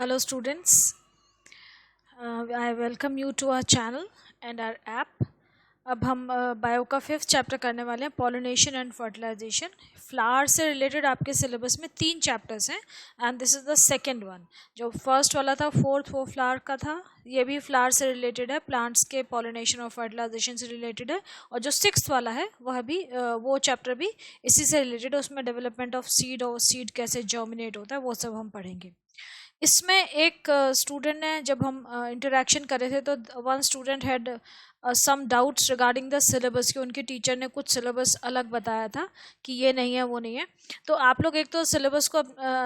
Hello students, I welcome you to our channel and our app. अब हम bio का 5th chapter करने वाले हैं, पॉलिनेशन एंड फर्टिलाइजेशन. फ्लावर से रिलेटेड आपके सिलेबस में 3 चैप्टर्स हैं and this is the second one. जो फर्स्ट वाला था फोर्थ, वो फ्लावर का था. ये भी फ्लावर से रिलेटेड है, प्लांट्स के पॉलिनेशन और फर्टिलाइजेशन से रिलेटेड है. और जो 6th वाला है वह भी वो चैप्टर भी इसी से रिलेटेड है. उसमें डेवलपमेंट ऑफ सीड और सीड कैसे जर्मिनेट होता है वो सब हम पढ़ेंगे. इसमें एक स्टूडेंट ने, जब हम इंटरेक्शन कर रहे थे तो one student had some doubts regarding the syllabus, कि उनके टीचर ने कुछ सिलेबस अलग बताया था कि ये नहीं है वो नहीं है. तो आप लोग एक तो सिलेबस को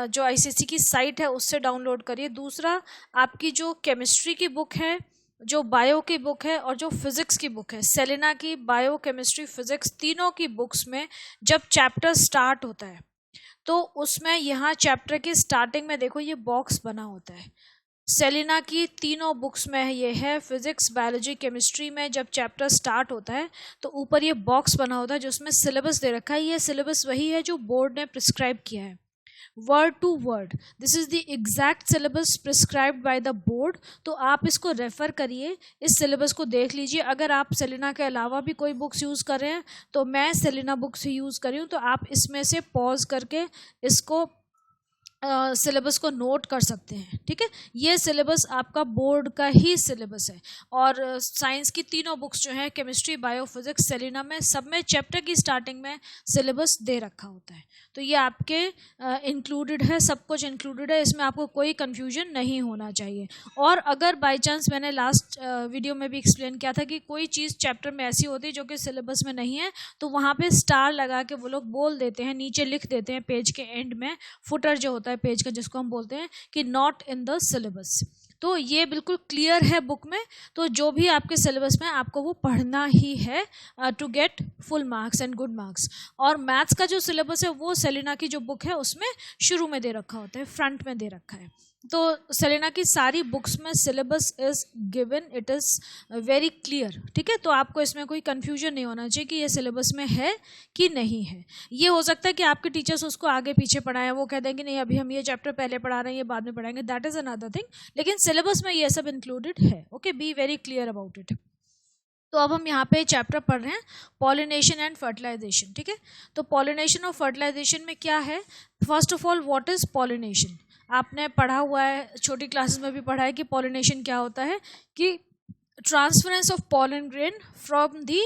जो आईसीएसई की साइट है उससे डाउनलोड करिए. दूसरा, आपकी जो केमिस्ट्री की बुक है, जो बायो की बुक है और जो फिज़िक्स की बुक है, सेलिना की बायो, केमिस्ट्री, फिज़िक्स, तीनों की बुक्स में जब चैप्टर स्टार्ट होता है तो उसमें यहाँ चैप्टर की स्टार्टिंग में देखो ये बॉक्स बना होता है. सेलिना की तीनों बुक्स में ये है. फिजिक्स, बायोलॉजी, केमिस्ट्री में जब चैप्टर स्टार्ट होता है तो ऊपर ये बॉक्स बना होता है जिसमें सिलेबस दे रखा है. ये सिलेबस वही है जो बोर्ड ने प्रिस्क्राइब किया है, word to word. This is the exact syllabus prescribed by the board. तो आप इसको रेफ़र करिए, इस सिलेबस को देख लीजिए. अगर आप सेलिना के अलावा भी कोई बुक्स यूज़ कर रहे हैं, तो मैं सेलिना बुक्स ही यूज़ कर रही हूँ, तो आप इसमें से पॉज करके इसको सिलेबस को नोट कर सकते हैं. ठीक है, ये सिलेबस आपका बोर्ड का ही सिलेबस है. और साइंस की तीनों बुक्स जो हैं, केमिस्ट्री, बायो, फिजिक्स, सेलिना में, सब में चैप्टर की स्टार्टिंग में सिलेबस दे रखा होता है. तो ये आपके इंक्लूडेड है, सब कुछ इंक्लूडेड है. इसमें आपको कोई कन्फ्यूजन नहीं होना चाहिए. और अगर बाई चांस, मैंने लास्ट वीडियो में भी एक्सप्लेन किया था कि कोई चीज़ चैप्टर में ऐसी होती है जो कि सिलेबस में नहीं है, तो वहाँ पे स्टार लगा के वो लोग बोल देते हैं, नीचे लिख देते हैं पेज के एंड में, फुटर जो होता है पेज का, जिसको हम बोलते हैं कि नॉट इन द सिलेबस. तो ये बिल्कुल क्लियर है बुक में. तो जो भी आपके सिलेबस में, आपको वो पढ़ना ही है to get full marks and good marks. और मैथ्स का जो सिलेबस है वो सेलिना की जो बुक है उसमें शुरू में दे रखा होता है, फ्रंट में दे रखा है. तो सेलिना की सारी बुक्स में syllabus is given, it is very clear. ठीक है, तो आपको इसमें कोई कन्फ्यूजन नहीं होना चाहिए कि ये सिलेबस में है कि नहीं है. ये हो सकता है कि आपके टीचर्स उसको आगे पीछे पढ़ाएं, वो कह देंगे नहीं अभी हम ये चैप्टर पहले पढ़ा रहे हैं, ये बाद में पढ़ाएंगे, दैट इज़ अनदर थिंग. लेकिन सिलेबस में ये सब इंक्लूडेड है. Okay, be very clear about it. तो अब हम यहाँ पे चैप्टर पढ़ रहे हैं, पॉलिनेशन एंड फर्टिलाइजेशन. ठीक है, तो पॉलिनेशन और फर्टिलाइजेशन में क्या है, first of all what is pollination. आपने पढ़ा हुआ है, छोटी क्लासेस में भी पढ़ा है कि पॉलिनेशन क्या होता है, कि transference of pollen grain from the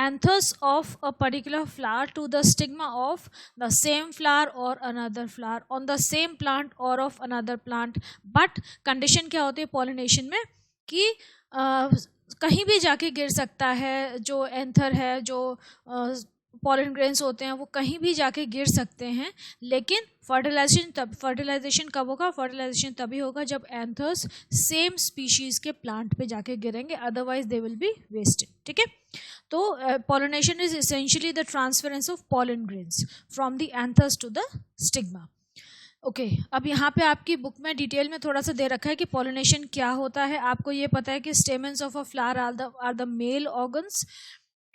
anthers of a particular flower to the stigma of the same flower or another flower on the same plant or of another plant. but condition क्या होती है pollination में, कि कहीं भी जाके गिर सकता है. जो एंथर है, जो पॉलन ग्रेन्स होते हैं, वो कहीं भी जाके गिर सकते हैं. लेकिन फर्टिलाइजेशन कब होगा, फर्टिलाइजेशन तभी होगा जब एंथर्स सेम स्पीशीज़ के प्लांट पे जाके गिरेंगे, otherwise they will be wasted. ठीक है, तो pollination is essentially the transference of pollen grains from the anthers to the stigma. Okay, अब यहाँ पे आपकी बुक में डिटेल में थोड़ा सा दे रखा है कि पॉलिनेशन क्या होता है. आपको ये पता है कि stamens of a flower are the male organs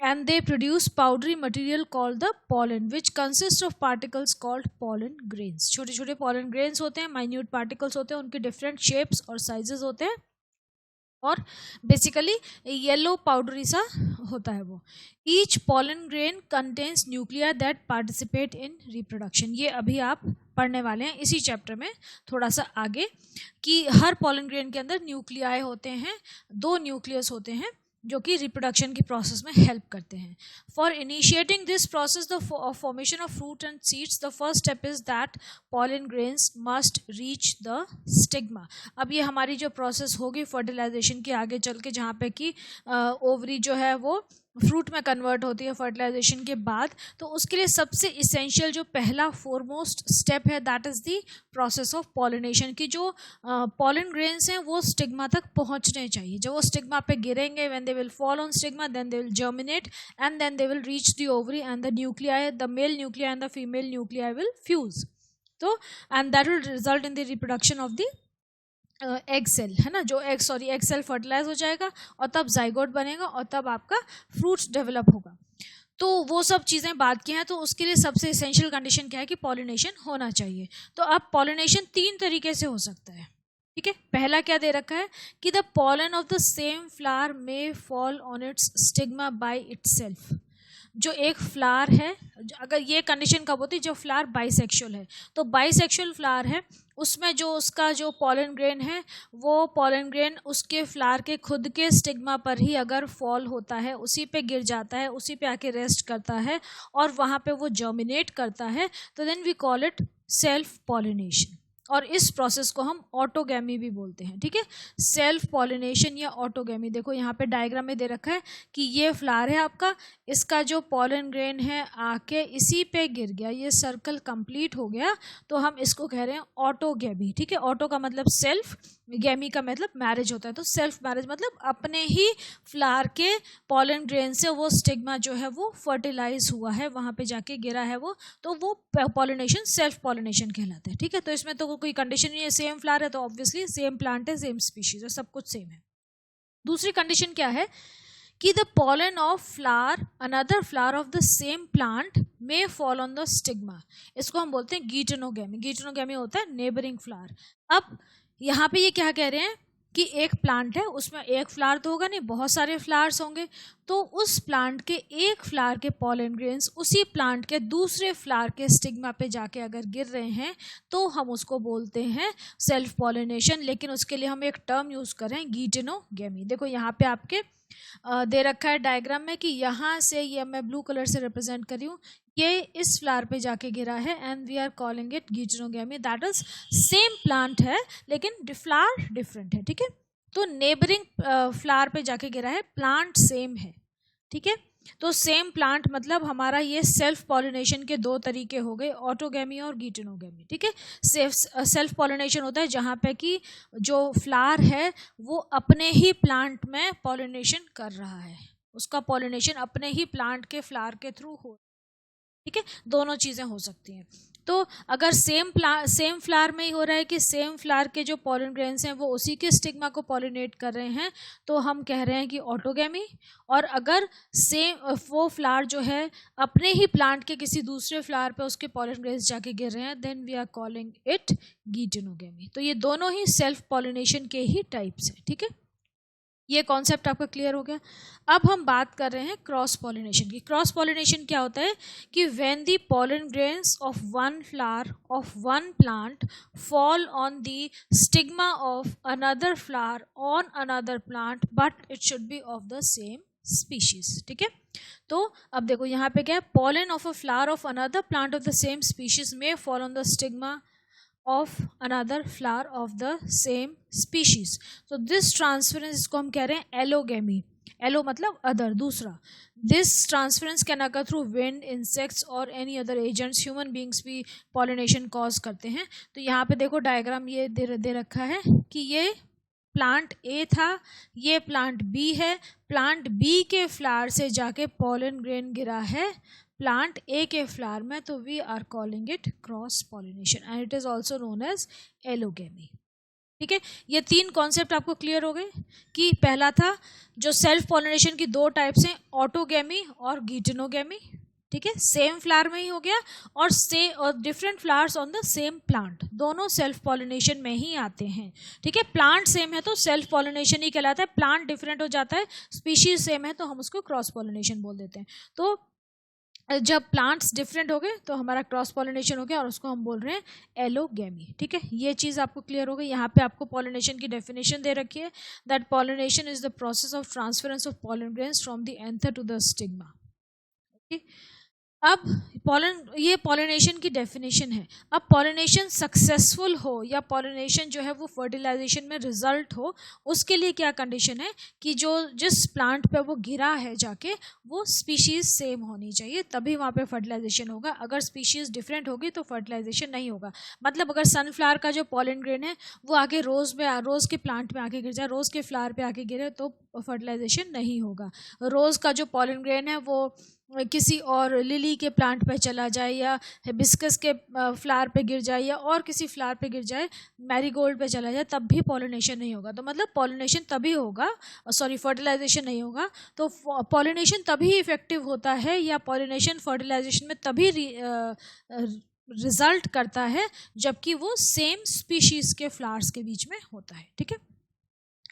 and they produce powdery material called the pollen, which consists of particles called pollen grains. छोटे छोटे pollen grains होते हैं, minute particles होते हैं, उनके different shapes और sizes होते हैं, और बेसिकली येलो पाउडरी सा होता है वो. Each pollen grain contains nuclei that participate in reproduction. ये अभी आप पढ़ने वाले हैं इसी चैप्टर में थोड़ा सा आगे, कि हर pollen grain के अंदर न्यूक्लियाई होते हैं, 2 न्यूक्लियस होते हैं जो कि रिप्रोडक्शन की प्रोसेस में हेल्प करते हैं. For initiating this process the formation of fruit and seeds, the first step is that pollen grains must reach the stigma. अब ये हमारी जो प्रोसेस होगी फर्टिलाइजेशन की आगे चल के, जहाँ पे कि ओवरी जो है वो फ्रूट में कन्वर्ट होती है फर्टिलाइजेशन के बाद, तो उसके लिए सबसे इसेंशियल जो पहला फोरमोस्ट स्टेप है, that is the process of pollination. की जो पॉलन ग्रेन्स हैं वो स्टिग्मा तक पहुंचने चाहिए. जब वो स्टिग्मा पे गिरेंगे, when they will fall on stigma, then they will germinate and then they will reach the ovary and the nuclei, the male nuclei and the female nuclei will fuse. तो and that will result in the reproduction of the egg cell, है ना, जो egg cell fertilise हो जाएगा और तब zygote बनेगा और तब आपका फ्रूट्स डेवलप होगा. तो वो सब चीज़ें बात की हैं. तो उसके लिए सबसे इसेंशियल कंडीशन क्या है कि पॉलिनेशन होना चाहिए. तो अब पॉलिनेशन 3 तरीके से हो सकता है. ठीक है, पहला क्या दे रखा है कि the pollen of the same flower may fall on it's stigma by itself. जो एक फ्लावर है, अगर ये कंडीशन कब होती है, जो फ्लावर बाइसेक्सुअल है, तो बाइसेक्सुअल फ्लावर है उसमें जो उसका जो पॉलन ग्रेन है वो पॉलन ग्रेन उसके फ्लावर के खुद के स्टिग्मा पर ही अगर फॉल होता है, उसी पे गिर जाता है, उसी पे आके रेस्ट करता है और वहाँ पे वो जर्मिनेट करता है, तो then we call it self pollination. और इस प्रोसेस को हम ऑटोगैमी भी बोलते हैं। ठीक है, सेल्फ पॉलिनेशन या ऑटोगैमी। देखो यहाँ पे डायग्राम में दे रखा है कि ये फ्लावर है आपका, इसका जो पॉलन ग्रेन है आके इसी पे गिर गया, ये सर्कल कंप्लीट हो गया, तो हम इसको कह रहे हैं ऑटोगैमी। ठीक है, ऑटो का मतलब सेल्फ, गैमी का मतलब मैरिज होता है, तो सेल्फ मैरिज मतलब अपने ही फ्लावर के पॉलन ग्रेन से वो स्टिग्मा जो है वो फर्टिलाइज हुआ है, वहाँ पे जाके गिरा है वो, तो वो पॉलिनेशन सेल्फ पॉलिनेशन कहलाता है। ठीक है, तो इसमें तो कोई कंडीशन नहीं है, सेम फ्लावर है तो ऑब्वियसली सेम प्लांट है, सेम स्पीशीज है, सब कुछ सेम है। दूसरी कंडीशन क्या है कि the pollen of flower another flower of the same plant may fall on the stigma. इसको हम बोलते हैं गीटनोगैमी। गीटनोगैमी होता है नेबरिंग फ्लावर। अब यहाँ पे ये क्या कह रहे हैं कि एक प्लांट है, उसमें एक फ्लावर तो होगा नहीं, बहुत सारे फ्लावर्स होंगे, तो उस प्लांट के एक फ्लावर के पॉलन ग्रेन्स उसी प्लांट के दूसरे फ्लावर के स्टिग्मा पे जाके अगर गिर रहे हैं तो हम उसको बोलते हैं सेल्फ पॉलिनेशन। लेकिन उसके लिए हम एक टर्म यूज करें गीटनोगैमी। देखो यहाँ पे आपके दे रखा है डायग्राम में कि यहाँ से, ये मैं ब्लू कलर से रिप्रेजेंट कर रही हूँ, ये इस फ्लावर पे जाके गिरा है and we are calling it geitonogamy. That is same plant है लेकिन फ्लावर डिफरेंट है। ठीक है, तो नेबरिंग फ्लावर पे जाके गिरा है, प्लांट सेम है। ठीक है, तो सेम प्लांट मतलब हमारा ये सेल्फ पॉलिनेशन के दो तरीके हो गए, ऑटोगैमी और गीटनोगैमी। ठीक है, सेल्फ पॉलिनेशन होता है जहाँ पे कि जो फ्लावर है वो अपने ही प्लांट में पॉलिनेशन कर रहा है, उसका पॉलिनेशन अपने ही प्लांट के फ्लावर के थ्रू हो। ठीक है, दोनों चीजें हो सकती हैं। तो अगर सेम फ्लावर में ही हो रहा है कि सेम फ्लावर के जो पॉलन ग्रेन्स हैं वो उसी के स्टिग्मा को पॉलिनेट कर रहे हैं, तो हम कह रहे हैं कि ऑटोगैमी। और अगर सेम वो फ्लावर जो है अपने ही प्लांट के किसी दूसरे फ्लावर पे उसके पॉलन ग्रेन्स जाके गिर रहे हैं, then we are calling it geitonogamy. तो ये दोनों ही सेल्फ पॉलिनेशन के ही टाइप्स हैं। ठीक है, ये कॉन्सेप्ट आपका क्लियर हो गया। अब हम बात कर रहे हैं क्रॉस पॉलिनेशन की। क्रॉस पॉलिनेशन क्या होता है कि when the pollen grains of one flower of one plant fall on the stigma of another flower on another plant but it should be of the same species. ठीक है, तो अब देखो यहाँ पे क्या है, pollen of a flower of another plant of the same species में fall on the stigma of another flower of the same species. So this transference इसको हम कह रहे हैं एलोगेमी। एलो मतलब अदर, दूसरा। This transference can occur through wind, insects और any other agents. Human beings भी पॉलिनेशन कॉज करते हैं। तो यहाँ पे देखो डायग्राम ये दे रखा है कि ये प्लांट ए था, ये प्लांट बी है, प्लांट बी के फ्लावर से जाके पॉलन ग्रेन गिरा है प्लांट ए के फ्लावर में, तो we are calling it cross pollination and it is also known as allogamy. ठीक है, ये तीन कॉन्सेप्ट आपको क्लियर हो गए कि पहला था जो सेल्फ पॉलिनेशन की दो टाइप्स हैं, ऑटोगेमी और गीटनोगेमी। ठीक है, सेम फ्लावर में ही हो गया, और different flowers on the same plant, दोनों सेल्फ पॉलिनेशन में ही आते हैं। ठीक है, प्लांट सेम है तो सेल्फ पॉलिनेशन ही कहलाता है, प्लांट डिफरेंट हो जाता है, स्पीशीज सेम है तो हम उसको क्रॉस पॉलिनेशन बोल देते हैं। तो जब प्लांट्स डिफरेंट हो गए तो हमारा क्रॉस पॉलिनेशन हो गया और उसको हम बोल रहे हैं एलोगेमी। ठीक है, ये चीज़ आपको क्लियर हो गई। यहाँ पे आपको पॉलिनेशन की डेफिनेशन दे रखी है, that pollination is the process of transference of pollen grains from the anther to the stigma. Okay, अब ये पॉलिनेशन की डेफिनेशन है। अब पॉलिनेशन सक्सेसफुल हो या पॉलिनेशन जो है वो फर्टिलाइजेशन में रिजल्ट हो, उसके लिए क्या कंडीशन है कि जो जिस प्लांट पे वो गिरा है जाके वो स्पीशीज सेम होनी चाहिए, तभी वहाँ पे फर्टिलाइजेशन होगा। अगर स्पीशीज डिफरेंट होगी तो फर्टिलाइजेशन नहीं होगा। मतलब अगर सनफ्लावर का जो पॉलन ग्रेन है वो आगे रोज के प्लांट में आके गिर जाए, रोज के फ्लावर पे आके गिरे तो फर्टिलाइजेशन नहीं होगा। रोज का जो पॉलन ग्रेन है वो किसी और लिली के प्लांट पे चला जाए या हिबिस्कस के फ्लावर पे गिर जाए या और किसी फ्लावर पे गिर जाए, मैरीगोल्ड पे चला जाए, तब भी पॉलिनेशन नहीं होगा। तो मतलब पॉलिनेशन तभी होगा, फर्टिलाइजेशन नहीं होगा। तो पॉलिनेशन तभी इफेक्टिव होता है या पॉलिनेशन फर्टिलाइजेशन में तभी रिजल्ट करता है जबकि वो सेम स्पीशीज के फ्लावर्स के बीच में होता है। ठीक है,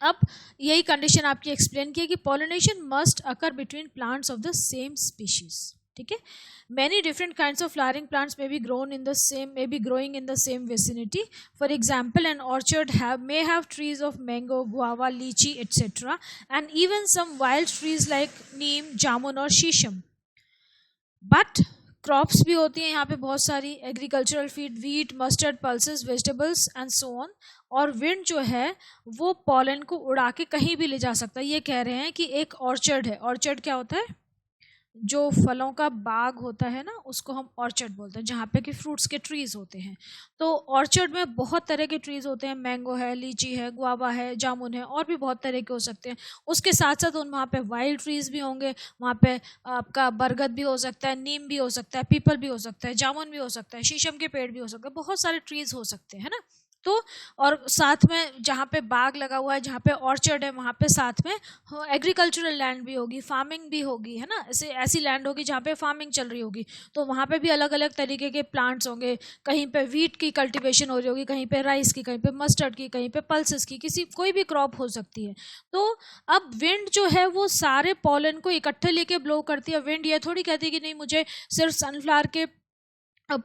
अब यही कंडीशन आपकी एक्सप्लेन की है कि pollination must occur between plants of the same species. ठीक है, many different kinds of flowering plants may be growing in the same vicinity. For example, an orchard may have trees of mango, guava, lychee, etc., and even some wild trees like neem, jamun or shisham. But crops भी होती हैं यहाँ पे बहुत सारी, agricultural feed, wheat, mustard, pulses, vegetables and so on. और wind जो है वो पॉलन को उड़ा के कहीं भी ले जा सकता है। ये कह रहे हैं कि एक ऑर्चर्ड है। ऑर्चर्ड क्या होता है? जो फलों का बाग होता है ना, उसको हम ऑर्चर्ड बोलते हैं, जहाँ पे कि फ्रूट्स के ट्रीज होते हैं। तो ऑर्चर्ड में बहुत तरह के ट्रीज होते हैं, मैंगो है, लीची है, गुआवा है, जामुन है, और भी बहुत तरह के हो सकते हैं। उसके साथ साथ वहाँ पे वाइल्ड ट्रीज भी होंगे, वहाँ पे आपका बरगद भी हो सकता है, नीम भी हो सकता है, पीपल भी हो सकता है, जामुन भी हो सकता है, शीशम के पेड़ भी हो सकते हैं, बहुत सारे ट्रीज हो सकते हैं ना। तो और साथ में जहाँ पे बाग लगा हुआ है, जहाँ पे ऑर्चर्ड है, वहाँ पे साथ में एग्रीकल्चरल लैंड भी होगी, फार्मिंग भी होगी, है ना। ऐसी लैंड होगी जहाँ पे फार्मिंग चल रही होगी, तो वहाँ पे भी अलग अलग तरीके के प्लांट्स होंगे। कहीं पे वीट की कल्टीवेशन हो रही होगी, कहीं पे राइस की, कहीं पे मस्टर्ड की, कहीं पे पल्सेस की, कोई भी क्रॉप हो सकती है। तो अब विंड जो है वो सारे पॉलन को इकट्ठे लेके ब्लो करती है। विंड ये थोड़ी कहती है कि नहीं मुझे सिर्फ सनफ्लावर के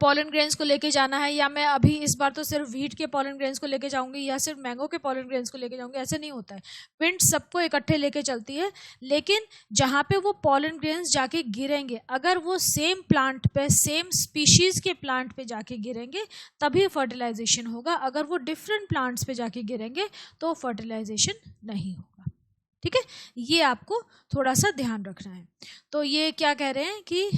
पॉलन ग्रेन्स को लेके जाना है, या मैं अभी इस बार तो सिर्फ व्हीट के पॉलन ग्रेन्स को लेके जाऊंगी, या सिर्फ मैंगो के पॉलन ग्रेन्स को लेके जाऊंगी। ऐसे नहीं होता है। विंड सबको इकट्ठे लेके चलती है, लेकिन जहाँ पे वो पॉलन ग्रेन्स जाके गिरेंगे, अगर वो सेम प्लांट पे, सेम स्पीशीज के प्लांट पे जाके गिरेंगे तभी फर्टिलाइजेशन होगा। अगर वो डिफरेंट प्लांट्स पे जाके गिरेंगे तो फर्टिलाइजेशन नहीं होगा। ठीक है, ये आपको थोड़ा सा ध्यान रखना है। तो ये क्या कह रहे हैं कि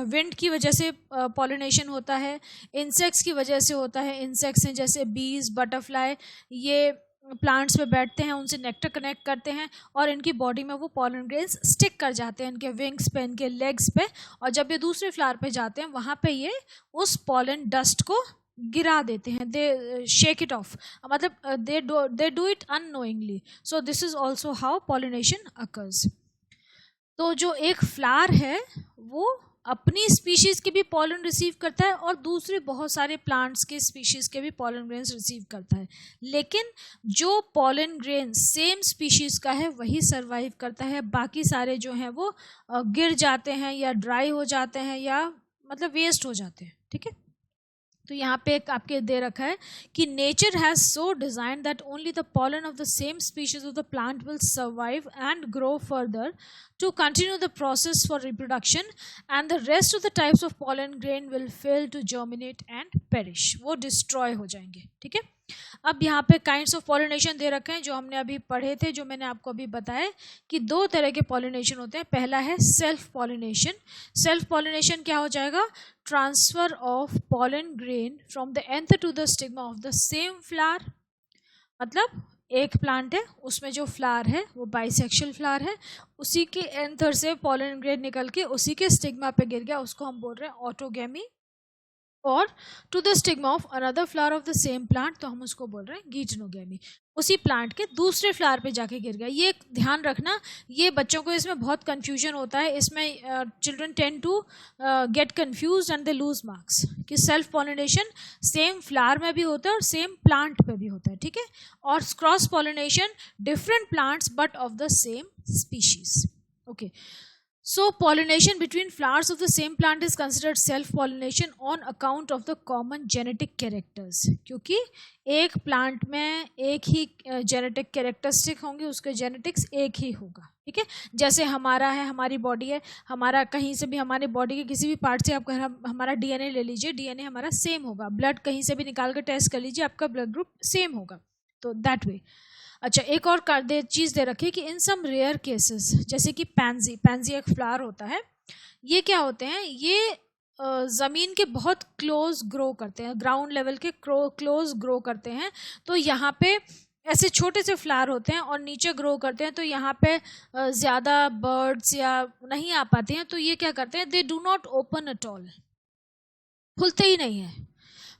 विंड की वजह से पॉलिनेशन होता है, इंसेक्ट्स की वजह से होता है। इंसेक्ट्स हैं जैसे बीज, बटरफ्लाई, ये प्लांट्स पे बैठते हैं, उनसे नेक्टर कनेक्ट करते हैं और इनकी बॉडी में वो पॉलन ग्रेन्स स्टिक कर जाते हैं, इनके विंग्स पे, इनके लेग्स पे। और जब ये दूसरे फ्लावर पे जाते हैं वहाँ पे ये उस पॉलन डस्ट को गिरा देते हैं, दे शेक इट ऑफ, मतलब they do it unknowingly. So this is also how pollination occurs. तो जो एक फ्लावर है वो अपनी स्पीशीज के भी पॉलन रिसीव करता है और दूसरे बहुत सारे प्लांट्स के स्पीशीज के भी पॉलन ग्रेन्स रिसीव करता है, लेकिन जो पॉलन ग्रेन सेम स्पीशीज का है वही सरवाइव करता है। बाकी सारे जो हैं वो गिर जाते हैं या ड्राई हो जाते हैं या मतलब वेस्ट हो जाते हैं। ठीक है, तो यहाँ पे एक आपके दे रखा है कि nature has so design that only the pollen of the same species of the plant will survive and grow further to continue the process for reproduction, and the rest of the types of pollen grain will fail to germinate and perish, वो destroy हो जाएंगे। ठीक है, अब यहाँ पे kinds of pollination दे रखे हैं जो हमने अभी पढ़े थे, जो मैंने आपको अभी बताया कि दो तरह के पॉलिनेशन होते हैं। पहला है सेल्फ पॉलिनेशन। सेल्फ पॉलिनेशन क्या हो जाएगा? Transfer of pollen grain from the anther to the stigma of the same flower. मतलब एक प्लांट है, उसमें जो फ्लावर है वो बाइसेक्शुअल फ्लावर है, उसी के एंथर से पॉलन ग्रेन निकल के उसी के स्टिग्मा पे गिर गया, उसको हम बोल रहे हैं ऑटोगेमी। और to the stigma of another flower of the same plant, तो हम उसको बोल रहे हैं गीटनोगेमी। उसी प्लांट के दूसरे फ्लावर पे जाके गिर गया। ये ध्यान रखना, ये बच्चों को इसमें बहुत कंफ्यूजन होता है। इसमें children tend to get confused and they lose marks कि सेल्फ पॉलिनेशन सेम फ्लावर में भी होता है और सेम प्लांट पे भी होता है। ठीक है, और cross pollination different plants but of the same species. Okay, so pollination between flowers of the same plant is considered self pollination on account of the common genetic characters, क्योंकि एक plant में एक ही जेनेटिक कैरेक्टरिस्टिक होंगे, उसके genetics एक ही होगा। ठीक है, जैसे हमारा है, हमारी बॉडी है, हमारा कहीं से भी हमारे बॉडी के किसी भी पार्ट से आप हमारा डीएनए ले लीजिए, डीएनए हमारा सेम होगा। ब्लड कहीं से भी निकाल कर टेस्ट कर लीजिए, आपका ब्लड ग्रुप सेम होगा। तो दैट वे। अच्छा, एक और चीज़ दे रखी है कि इन सम रेयर केसेस, जैसे कि पैंजी एक फ्लावर होता है, ये क्या होते हैं, ये ज़मीन के बहुत क्लोज ग्रो करते हैं, ग्राउंड लेवल के क्लोज ग्रो करते हैं। तो यहाँ पे ऐसे छोटे से फ्लावर होते हैं और नीचे ग्रो करते हैं, तो यहाँ पे ज़्यादा बर्ड्स या नहीं आ पाते हैं। तो ये क्या करते हैं, they do not open at all, खुलते ही नहीं है।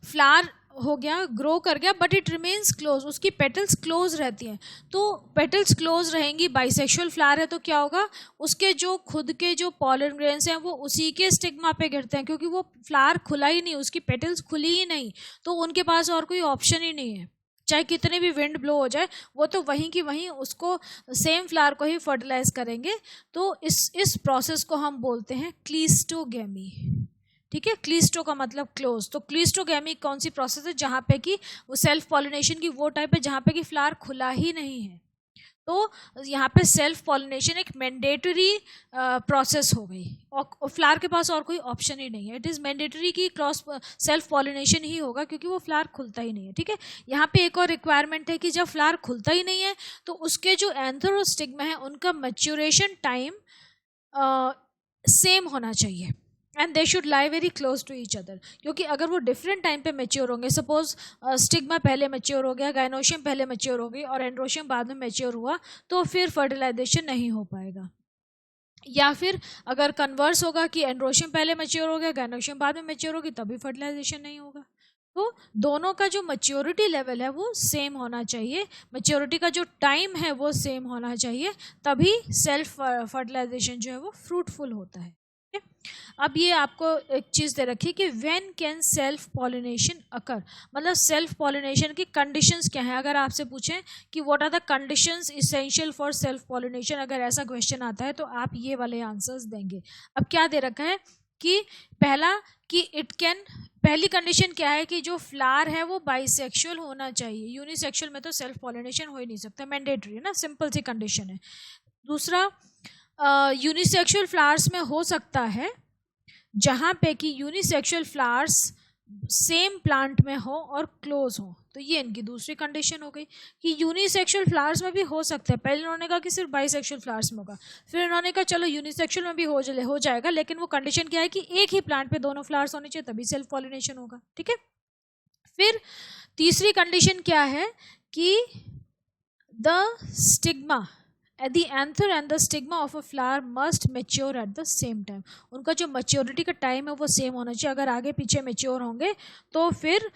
फ्लावर हो गया, ग्रो कर गया, बट इट रिमेन्स क्लोज, उसकी पेटल्स क्लोज रहती हैं। तो पेटल्स क्लोज रहेंगी, बाइसेक्सुअल फ्लावर है तो क्या होगा, उसके जो खुद के जो पॉलन ग्रेन्स हैं वो उसी के स्टिग्मा पे गिरते हैं, क्योंकि वो फ्लावर खुला ही नहीं, उसकी पेटल्स खुली ही नहीं, तो उनके पास और कोई ऑप्शन ही नहीं है, चाहे कितने भी विंड ब्लो हो जाए वो तो वहीं की वहीं उसको सेम फ्लावर को ही फर्टिलाइज करेंगे। तो इस प्रोसेस को हम बोलते हैं क्लीस्टोगेमी। ठीक है, क्लीस्टो का मतलब क्लोज, तो क्लीस्टोगेमी कौन सी प्रोसेस है, जहाँ पे कि वो सेल्फ पॉलिनेशन की वो टाइप है जहाँ पे कि फ्लावर खुला ही नहीं है। तो यहाँ पे सेल्फ पॉलिनेशन एक मैंडेटरी प्रोसेस हो गई, और फ्लावर के पास और कोई ऑप्शन ही नहीं है, इट इज़ मैंडेटरी कि क्रॉस सेल्फ पॉलिनेशन ही होगा, क्योंकि वो फ्लावर खुलता ही नहीं है। ठीक है, यहाँ पे एक और रिक्वायरमेंट है कि जब फ्लावर खुलता ही नहीं है तो उसके जो एंथर और स्टिग्मा है उनका मैच्योरेशन टाइम सेम होना चाहिए, and they should lie very close to each other, क्योंकि अगर वो डिफरेंट टाइम पे मैच्योर होंगे, सपोज स्टिग्मा पहले मैच्योर हो गया, गाइनोशियम पहले मैच्योर हो गई और एंड्रोशियम बाद में मैच्योर हुआ, तो फिर फर्टिलाइजेशन नहीं हो पाएगा। या फिर अगर कन्वर्स होगा कि एंड्रोशियम पहले मैच्योर हो गया, गाइनोशियम बाद में मैच्योर होगी, तभी फर्टिलाइजेशन नहीं होगा। तो दोनों का जो मैच्योरिटी लेवल है वो सेम होना चाहिए, मैच्योरिटी का जो टाइम है वो सेम होना चाहिए, तभी सेल्फ फर्टिलाइजेशन जो है वो फ्रूटफुल होता है। अब ये आपको एक चीज़ दे रखी कि when can self pollination occur, मतलब सेल्फ पॉलिनेशन की कंडीशंस क्या हैं। अगर आपसे पूछें कि what are the conditions essential for self pollination, अगर ऐसा क्वेश्चन आता है तो आप ये वाले आंसर्स देंगे। अब क्या दे रखा है कि पहला कि इट कैन, पहली कंडीशन क्या है कि जो फ्लावर है वो बाइसेक्सुअल होना चाहिए, यूनिसेक्सुअल में तो सेल्फ पॉलिनेशन हो ही नहीं सकता, मैंडेटरी है ना, सिंपल सी कंडीशन है। दूसरा, यूनिसेक्सुअल फ्लावर्स में हो सकता है जहाँ पे कि यूनिसेक्सुअल फ्लावर्स सेम प्लांट में हो और क्लोज हो, तो ये इनकी दूसरी कंडीशन हो गई कि यूनिसेक्सुअल फ्लावर्स में भी हो सकता है। पहले उन्होंने कहा कि सिर्फ बाइसेक्सुअल फ्लावर्स में होगा, फिर उन्होंने कहा चलो यूनिसेक्सुअल में भी हो जाएगा, लेकिन वो कंडीशन क्या है कि एक ही प्लांट पे दोनों फ्लावर्स होने चाहिए, तभी सेल्फ पॉलिनेशन होगा। ठीक है, फिर तीसरी कंडीशन क्या है कि the stigma, the anther and the stigma of a flower must mature at the same time, उनका जो मैच्योरिटी का टाइम है वो सेम होना चाहिए। अगर आगे पीछे मैच्योर होंगे तो फिर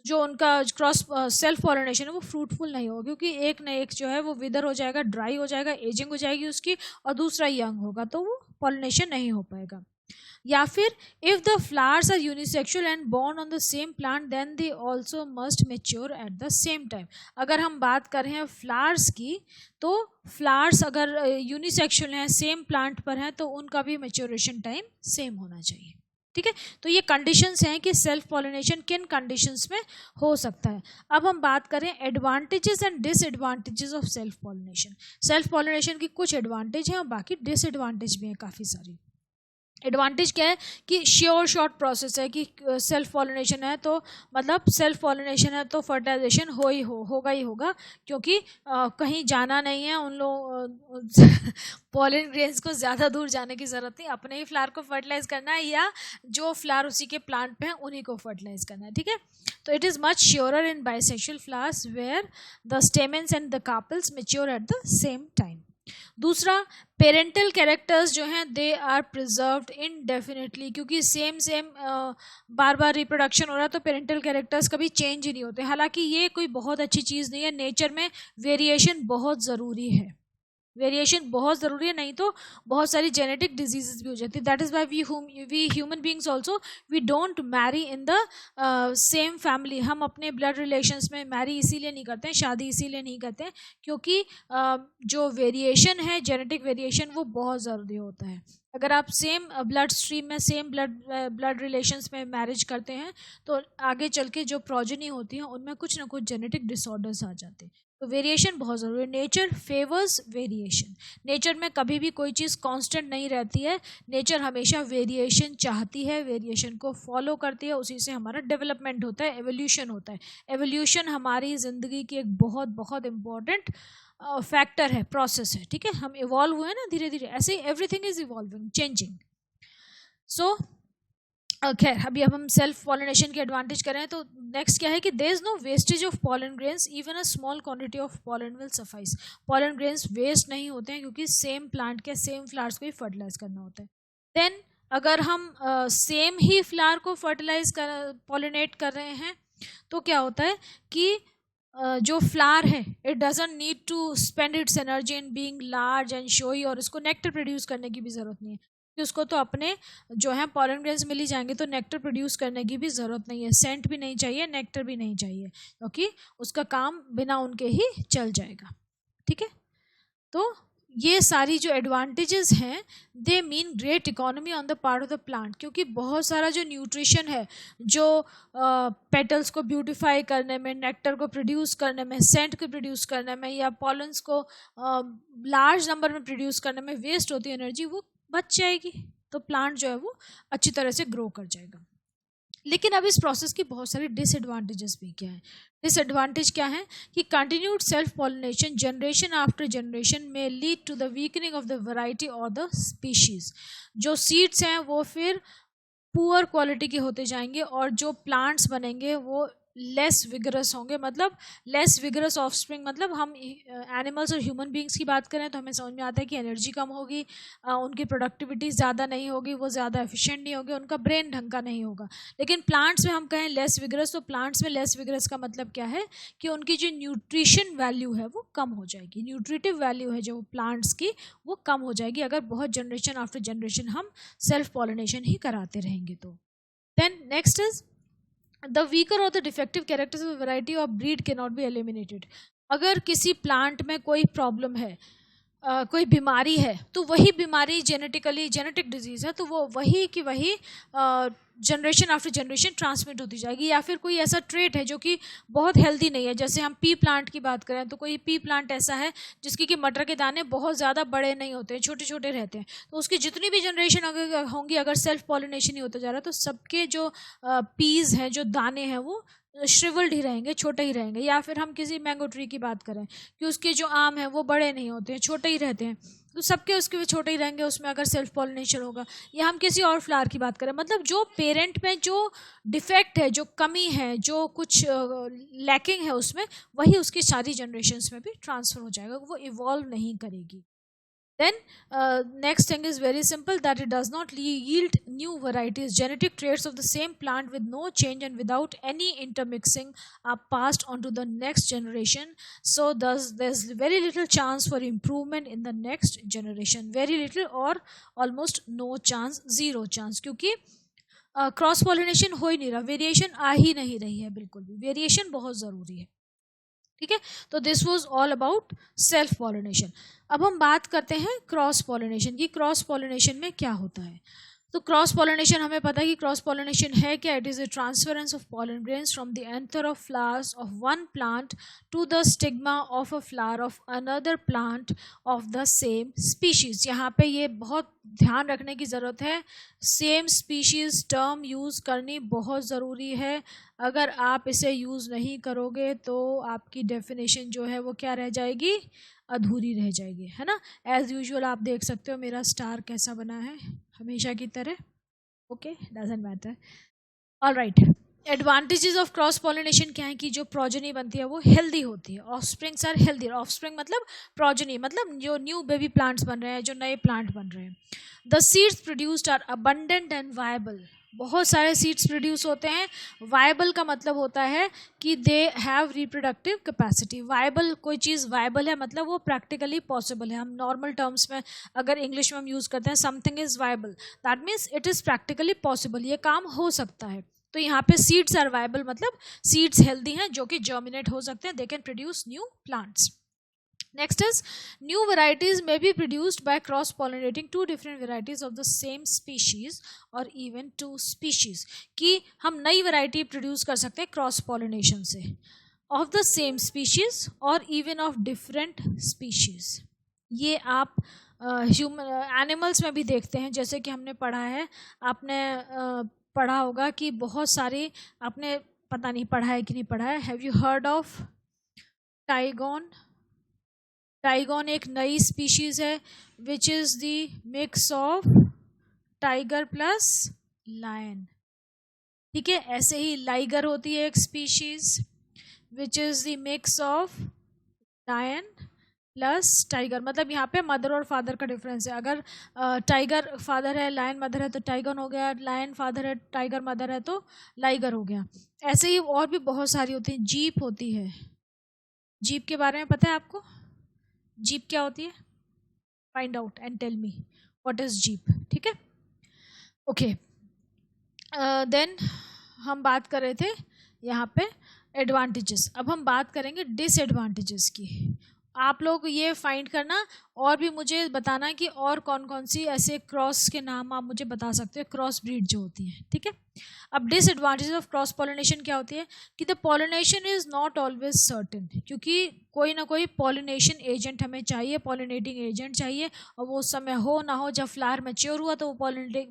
जो उनका क्रॉस सेल्फ पॉलिनेशन है वो फ्रूटफुल नहीं होगा, क्योंकि एक न एक जो है वो विदर हो जाएगा, ड्राई हो जाएगा, एजिंग हो जाएगी उसकी, और दूसरा यंग होगा, तो वो पॉलिनेशन नहीं हो पाएगा। या फिर if the flowers are unisexual and borne on the same plant then they also must mature at the same time. अगर हम बात कर रहे हैं फ्लावर्स की, तो फ्लावर्स अगर यूनिसेक्सुअल हैं, सेम प्लांट पर हैं, तो उनका भी मैच्योरेशन टाइम सेम होना चाहिए। ठीक है, तो ये कंडीशंस हैं कि सेल्फ पॉलिनेशन किन कंडीशंस में हो सकता है। अब हम बात करें advantages and disadvantages of self pollination. Self pollination की कुछ एडवांटेज हैं और बाकी डिसएडवांटेज भी हैं काफ़ी सारी। एडवांटेज क्या है कि श्योर शॉर्ट प्रोसेस है कि सेल्फ पॉलिनेशन है तो मतलब सेल्फ पॉलिनेशन है तो फर्टिलाइजेशन होगा ही होगा, क्योंकि कहीं जाना नहीं है उन लोग पॉलिन ग्रेन्स को ज़्यादा दूर जाने की ज़रूरत नहीं, अपने ही फ्लावर को फर्टिलाइज करना है या जो फ्लावर उसी के प्लांट पे हैं उन्हीं को फर्टिलाइज करना है। ठीक है, तो it is much surer in bisexual flowers where the stamens and the carpels mature at the same time. दूसरा, पेरेंटल कैरेक्टर्स जो हैं दे आर प्रिजर्व्ड इनडेफिनेटली, क्योंकि सेम बार बार रिप्रोडक्शन हो रहा है तो पेरेंटल कैरेक्टर्स कभी चेंज ही नहीं होते। हालांकि ये कोई बहुत अच्छी चीज़ नहीं है, नेचर में वेरिएशन बहुत ज़रूरी है, वेरिएशन बहुत ज़रूरी है, नहीं तो बहुत सारी जेनेटिक डिजीजेस भी हो जाती है। That is why we human beings also we don't marry in the same family. हम अपने ब्लड रिलेशंस में मैरी इसीलिए नहीं करते हैं, शादी इसीलिए नहीं करते हैं, क्योंकि जो वेरिएशन है, जेनेटिक वेरिएशन, वो बहुत ज़रूरी होता है। अगर आप सेम ब्लड स्ट्रीम में, सेम ब्लड रिलेशंस में मैरिज करते हैं तो आगे चल के जो प्रोजेनी होती हैं उनमें कुछ ना कुछ जेनेटिक डिसऑर्डर्स आ जाते हैं। तो वेरिएशन बहुत ज़रूरी है, नेचर फेवर्स वेरिएशन। नेचर में कभी भी कोई चीज़ कांस्टेंट नहीं रहती है, नेचर हमेशा वेरिएशन चाहती है, वेरिएशन को फॉलो करती है, उसी से हमारा डेवलपमेंट होता है, एवोल्यूशन होता है। एवोल्यूशन हमारी ज़िंदगी की एक बहुत बहुत इम्पॉर्टेंट फैक्टर है, प्रोसेस है। ठीक है, हम इवॉल्व हुए ना धीरे धीरे, ऐसे ही एवरीथिंग इज इवॉल्विंग, चेंजिंग। सो खैर, अभी अब हम सेल्फ पॉलिनेशन के एडवांटेज करें तो नेक्स्ट क्या है कि there is no wastage of pollen grains, even a small quantity of pollen will suffice. Pollen grains waste नहीं होते हैं क्योंकि सेम प्लांट के सेम फ्लावर्स को ही फर्टिलाइज करना होता है। देन अगर हम सेम ही फ्लावर को फर्टिलाइज कर पॉलिनेट कर रहे हैं तो क्या होता है कि जो फ्लावर है it doesn't need to spend its energy in being large and showy, और इसको नेक्टर प्रोड्यूस करने की भी ज़रूरत नहीं है कि उसको तो अपने जो है पॉलन ग्रेन्स मिल ही जाएंगे, तो नेक्टर प्रोड्यूस करने की भी ज़रूरत नहीं है, सेंट भी नहीं चाहिए, नेक्टर भी नहीं चाहिए, क्योंकि उसका काम बिना उनके ही चल जाएगा। ठीक है, तो ये सारी जो एडवांटेजेस हैं they mean great economy on the part of the plant, क्योंकि बहुत सारा जो न्यूट्रिशन है जो पेटल्स को ब्यूटिफाई करने में, नेक्टर को प्रोड्यूस करने में, सेंट को प्रोड्यूस करने में, या पॉलन्स को लार्ज नंबर में प्रोड्यूस करने में वेस्ट होती है एनर्जी, वो बच जाएगी, तो प्लांट जो है वो अच्छी तरह से ग्रो कर जाएगा। लेकिन अब इस प्रोसेस की बहुत सारी डिसएडवांटेजेस भी क्या है। डिसएडवांटेज क्या है कि continued self pollination generation after generation में lead to the weakening of the variety और द स्पीशीज। जो सीड्स हैं वो फिर पुअर क्वालिटी के होते जाएंगे और जो प्लांट्स बनेंगे वो लेस विगरस होंगे, मतलब लेस विगरस ऑफस्प्रिंग। मतलब हम एनिमल्स और ह्यूमन बींग्स की बात करें तो हमें समझ में आता है कि एनर्जी कम होगी, उनकी प्रोडक्टिविटी ज़्यादा नहीं होगी, वो ज़्यादा एफिशिएंट नहीं होगी, उनका ब्रेन ढंग का नहीं होगा। लेकिन प्लांट्स में हम कहें लेस विगरस, तो प्लांट्स में लेस विगरस का मतलब क्या है कि उनकी जो न्यूट्रिशन वैल्यू है वो कम हो जाएगी, न्यूट्रिटिव वैल्यू है जो प्लांट्स की वो कम हो जाएगी अगर बहुत जनरेशन आफ्टर जनरेशन हम सेल्फ पॉलिनेशन ही कराते रहेंगे तो। Then next is the weaker or the defective characters of a variety or breed cannot be eliminated। अगर किसी प्लांट में कोई प्रॉब्लम है, कोई बीमारी है, तो वही बीमारी जेनेटिक डिजीज़ है तो वो वही की वही जनरेशन आफ्टर जनरेशन ट्रांसमिट होती जाएगी। या फिर कोई ऐसा ट्रेट है जो कि बहुत हेल्दी नहीं है, जैसे हम पी प्लांट की बात करें तो कोई पी प्लांट ऐसा है जिसकी कि मटर के दाने बहुत ज़्यादा बड़े नहीं होते हैं, छोटे छोटे रहते हैं, तो उसकी जितनी भी जनरेशन अगर होंगी, अगर सेल्फ पॉलिनेशन ही होता जा रहा है तो सबके जो पीज हैं, जो दाने हैं, वो श्रिवल्ड ही रहेंगे, छोटे ही रहेंगे। या फिर हम किसी मैंगो ट्री की बात करें कि उसके जो आम हैं वो बड़े नहीं होते हैं, छोटे ही रहते हैं, तो सबके उसके भी छोटे ही रहेंगे उसमें अगर सेल्फ पॉलिनेशन होगा। या हम किसी और फ्लावर की बात करें, मतलब जो पेरेंट में जो डिफेक्ट है, जो कमी है, जो कुछ लैकिंग है उसमें, वही उसकी सारी जनरेशन्स में भी ट्रांसफर हो जाएगा, वो इवॉल्व नहीं करेगी। Then next thing is very simple, that it does not yield new varieties. Genetic traits of the same plant with no change and without any intermixing are passed on to the next generation. So thus there's very little chance for improvement in the next generation. Very little or almost no chance, zero chance, क्योंकि cross pollination हो ही नहीं रहा, variation आ ही नहीं रही है, बिल्कुल भी variation बहुत ज़रूरी है। ठीक है, तो this was all about self pollination. अब हम बात करते हैं क्रॉस पॉलिनेशन की। क्रॉस पॉलिनेशन में क्या होता है? तो क्रॉस पॉलिनेशन हमें पता है कि क्रॉस पॉलिनेशन है क्या? It is a transference of pollen grains from the anther of flowers of one plant to the stigma of a flower of another plant of the same species. यहाँ पे ये बहुत ध्यान रखने की ज़रूरत है, सेम स्पीशीज टर्म यूज़ करनी बहुत ज़रूरी है। अगर आप इसे यूज़ नहीं करोगे तो आपकी डेफिनेशन जो है वो क्या रह जाएगी? अधूरी रह जाएगी, है ना। एज यूजुअल आप देख सकते हो मेरा स्टार कैसा बना है, हमेशा की तरह। Okay, doesn't matter. Alright, advantages of cross pollination क्या है कि जो प्रोजेनी बनती है वो हेल्दी होती है, ऑफस्प्रिंग्स आर हेल्दी। ऑफस्प्रिंग मतलब प्रोजेनी, मतलब जो न्यू बेबी प्लांट्स बन रहे हैं, जो नए प्लांट बन रहे हैं। The seeds produced are abundant and viable. बहुत सारे सीड्स प्रोड्यूस होते हैं। वायबल का मतलब होता है कि they have reproductive capacity. Viable, कोई चीज़ वायबल है मतलब वो प्रैक्टिकली पॉसिबल है। हम नॉर्मल टर्म्स में अगर इंग्लिश में हम यूज़ करते हैं something is viable, that means it is practically possible, ये काम हो सकता है। तो यहाँ पे सीड्स आर वायबल मतलब सीड्स हेल्दी हैं जो कि जर्मिनेट हो सकते हैं, they can produce new plants. Next is new varieties may be produced by cross pollinating two different varieties of the same species or even two species। कि हम नई वैरायटी प्रोड्यूस कर सकते हैं क्रॉस पॉलिनेशन से, ऑफ द सेम स्पीशीज और even of different species. ये आप एनिमल्स में भी देखते हैं, जैसे कि हमने पढ़ा है, आपने पढ़ा होगा कि बहुत सारी, आपने पता नहीं पढ़ा है कि नहीं पढ़ा है, have you heard of tigon? Tigon एक नई स्पीशीज है which is the mix of tiger plus lion. ठीक है, ऐसे ही लाइगर होती है एक species which is the mix of lion plus tiger, मतलब यहाँ पे मदर और फादर का डिफरेंस है। अगर टाइगर फादर है, लायन मदर है तो टाइगर हो गया, लायन फादर है, टाइगर मदर है तो लाइगर हो गया। ऐसे ही और भी बहुत सारी होती हैं। जीप होती है, जीप के बारे में पता है आपको? जीप क्या होती है? Find out and tell me what is jeep. ठीक है, ओके। देन हम बात कर रहे थे यहाँ पे एडवांटेजेस, अब हम बात करेंगे डिसएडवांटेजेस की। आप लोग ये फाइंड करना और भी मुझे बताना कि और कौन कौन सी ऐसे क्रॉस के नाम आप मुझे बता सकते हो, क्रॉस ब्रीड जो होती है। ठीक है, अब डिसएडवांटेजेस ऑफ क्रॉस पॉलिनेशन क्या होती है कि the pollination is not always certain, क्योंकि कोई ना कोई पॉलिनेशन एजेंट हमें चाहिए, पॉलिनेटिंग एजेंट चाहिए, और वो उस समय हो ना हो। जब फ्लावर मैच्योर हुआ तो वो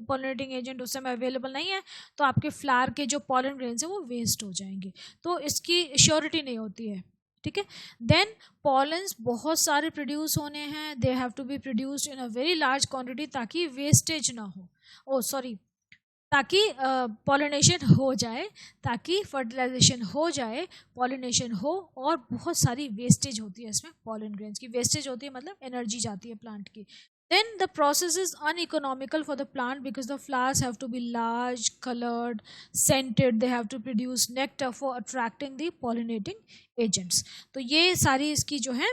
पॉलिनेटिंग एजेंट उस समय अवेलेबल नहीं है, तो आपके फ्लावर के जो पॉलन ग्रेन्स हैं वो वेस्ट हो जाएंगे, तो इसकी श्योरिटी नहीं होती है। ठीक है, देन पॉलन्स बहुत सारे प्रोड्यूस होने हैं, they have to be produced in a very large quantity ताकि वेस्टेज ना हो, ताकि पॉलिनेशन हो जाए, ताकि फर्टिलाइजेशन हो जाए, पॉलिनेशन हो, और बहुत सारी वेस्टेज होती है इसमें। पॉलन ग्रेन्स की वेस्टेज होती है मतलब एनर्जी जाती है प्लांट की। Then the process is uneconomical for the plant because the flowers have to be large, colored, scented. They have to produce nectar for attracting the pollinating agents. तो ये सारी इसकी जो है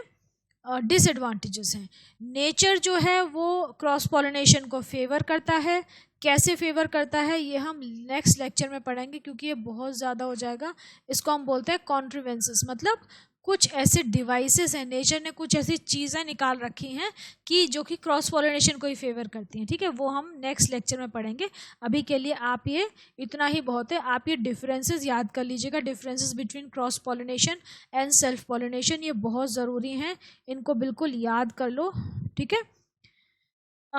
डिसएडवांटेजेस हैं। नेचर जो है वो क्रॉस पॉलिनेशन को फेवर करता है। कैसे फेवर करता है ये हम नेक्स्ट लेक्चर में पढ़ेंगे, क्योंकि ये बहुत ज़्यादा हो जाएगा। इसको हम बोलते हैं कॉन्ट्रीवेंसेस, मतलब कुछ ऐसे डिवाइसेस हैं, नेचर ने कुछ ऐसी चीज़ें निकाल रखी हैं कि जो कि क्रॉस पॉलिनेशन को ही फेवर करती हैं। ठीक है, वो हम नेक्स्ट लेक्चर में पढ़ेंगे। अभी के लिए आप ये इतना ही बहुत है, आप ये डिफरेंसेस याद कर लीजिएगा, differences between cross pollination and self pollination, ये बहुत ज़रूरी हैं, इनको बिल्कुल याद कर लो। ठीक है,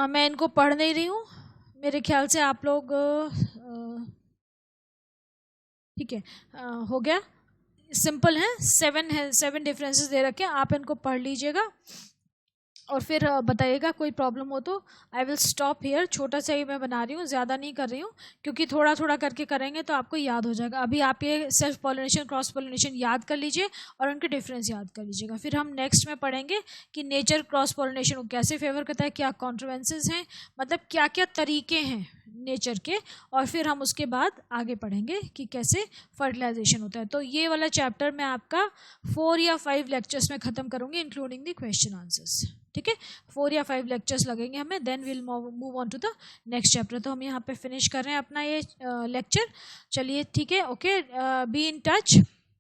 मैं इनको पढ़ नहीं रही हूँ, मेरे ख्याल से आप लोग ठीक है, हो गया, सिंपल है। 7 डिफरेंसेस दे रखे हैं, आप इनको पढ़ लीजिएगा और फिर बताइएगा कोई प्रॉब्लम हो तो। आई विल स्टॉप हियर, छोटा सा ही मैं बना रही हूँ, ज़्यादा नहीं कर रही हूँ, क्योंकि थोड़ा थोड़ा करके करेंगे तो आपको याद हो जाएगा। अभी आप ये सेल्फ पॉलिनेशन, क्रॉस पॉलिनेशन याद कर लीजिए और उनके डिफरेंस याद कर लीजिएगा। फिर हम नेक्स्ट में पढ़ेंगे कि नेचर क्रॉस पॉलिनेशन को कैसे फेवर करता है, क्या कॉन्ट्रोवेंसेस हैं, मतलब क्या क्या तरीके हैं नेचर के, और फिर हम उसके बाद आगे पढ़ेंगे कि कैसे फर्टिलाइजेशन होता है। तो ये वाला चैप्टर मैं आपका 4 या 5 लेक्चर्स में ख़त्म करूँगी, इंक्लूडिंग द क्वेश्चन आंसर्स। ठीक है, 4 या 5 लेक्चर्स लगेंगे हमें, then will move on to the next chapter. तो हम यहाँ पे फिनिश कर रहे हैं अपना ये लेक्चर। चलिए ठीक है, okay, be in touch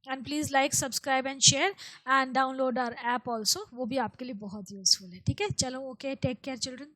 and please like, subscribe and share and download our app also, वो भी आपके लिए बहुत यूजफुल है। ठीक है, चलो, ओके, टेक केयर चिल्ड्रन।